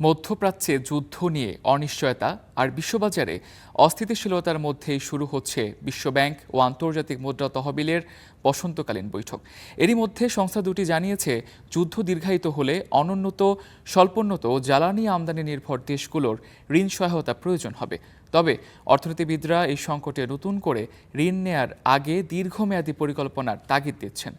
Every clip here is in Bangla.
মধ্যপ্রাচ্যে যুদ্ধ নিয়ে অনিশ্চয়তা আর বিশ্ববাজারে অস্থিতিশীলতার মধ্যেই শুরু হচ্ছে বিশ্বব্যাংক ও আন্তর্জাতিক মুদ্রা তহবিলের বসন্তকালীন বৈঠক। এরই মধ্যে সংস্থা দুটি জানিয়েছে, যুদ্ধ দীর্ঘায়িত হলে অনুন্নত, স্বল্পোন্নত ও জ্বালানি আমদানি নির্ভর দেশগুলোর ঋণ সহায়তা প্রয়োজন হবে। তবে অর্থনীতিবিদরা এই সংকটে নতুন করে ঋণ নেয়ার আগে দীর্ঘমেয়াদী পরিকল্পনার তাগিদ দিচ্ছেন।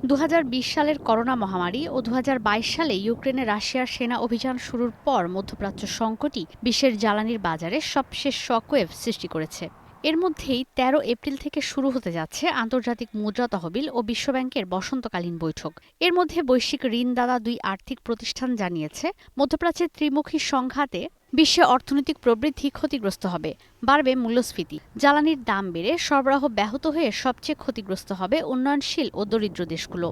2020 সালের করোনা মহামারী ও 2022 সালে ইউক্রেনে রাশিয়ার সেনা অভিযান শুরুর পর মধ্যপ্রাচ্য সংকটই বিশ্বের জ্বালানির বাজারে সবশেষ শকওয়েভ সৃষ্টি করেছে। এর মধ্যেই 13 এপ্রিল থেকে শুরু হতে যাচ্ছে আন্তর্জাতিক মুদ্রা তহবিল ও বিশ্বব্যাংকের বসন্তকালীন বৈঠক। এর মধ্যে বৈশ্বিক ঋণদাতা দুই আর্থিক প্রতিষ্ঠান জানিয়েছে, মধ্যপ্রাচ্যের ত্রিমুখী সংঘাতে বিশ্বে অর্থনৈতিক প্রবৃদ্ধি ক্ষতিগ্রস্ত হবে, বাড়বে মূল্যস্ফীতি, জ্বালানির দাম বেড়ে সরবরাহ ব্যাহত হয়ে সবচেয়ে ক্ষতিগ্রস্ত হবে উন্নয়নশীল ও দরিদ্র দেশগুলো।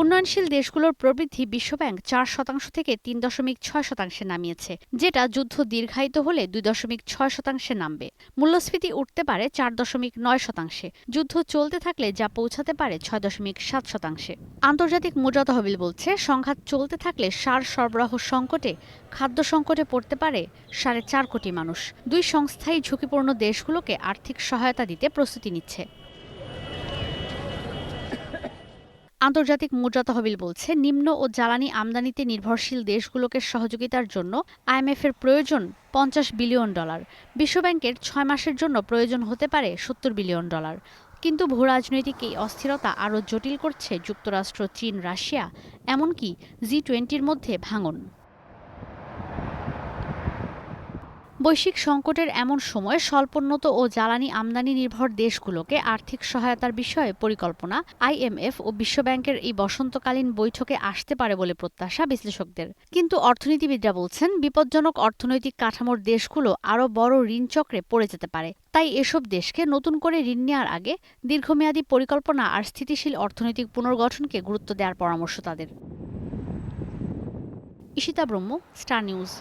উন্নয়নশীল দেশগুলোর প্রবৃদ্ধি বিশ্বব্যাংক 4% থেকে 3.6% নামিয়েছে, যেটা যুদ্ধ দীর্ঘায়িত হলে 2.6% নামবে। মূল্যস্ফীতি উঠতে পারে 4.9%, যুদ্ধ চলতে থাকলে যা পৌঁছাতে পারে 6.7%। আন্তর্জাতিক মুদ্রা তহবিল বলছে, সংঘাত চলতে থাকলে সার সরবরাহ সংকটে, খাদ্য সংকটে পড়তে পারে 4.5 কোটি মানুষ। দুই সংস্থাই ঝুঁকিপূর্ণ দেশগুলোকে আর্থিক সহায়তা দিতে প্রস্তুতি নিচ্ছে। আন্তর্জাতিক মুদ্রা তহবিল বলছে, নিম্ন ও জ্বালানি আমদানিতে নির্ভরশীল দেশগুলোকে সহযোগিতার জন্য আইএমএফ-এর প্রয়োজন $50 বিলিয়ন। বিশ্বব্যাংকের 6 মাসের জন্য প্রয়োজন হতে পারে $70 বিলিয়ন। কিন্তু ভূরাজনৈতিক এই অস্থিরতা আরও জটিল করছে যুক্তরাষ্ট্র, চীন, রাশিয়া, এমনকি G20-র মধ্যে ভাঙন। বৈশ্বিক সংকটের এমন সময় স্বল্পোন্নত ও জ্বালানি আমদানি নির্ভর দেশগুলোকে আর্থিক সহায়তার বিষয়ে পরিকল্পনা আইএমএফ ও বিশ্বব্যাংকের এই বসন্তকালীন বৈঠকে আসতে পারে বলে প্রত্যাশা বিশ্লেষকদের। কিন্তু অর্থনীতিবিদরা বলছেন, বিপজ্জনক অর্থনৈতিক কাঠামোর দেশগুলো আরও বড় ঋণচক্রে পড়ে যেতে পারে। তাই এসব দেশকে নতুন করে ঋণ নেওয়ার আগে দীর্ঘমেয়াদী পরিকল্পনা আর স্থিতিশীল অর্থনৈতিক পুনর্গঠনকে গুরুত্ব দেওয়ার পরামর্শ তাদের। ঈশিতা ব্রহ্ম, স্টার নিউজ।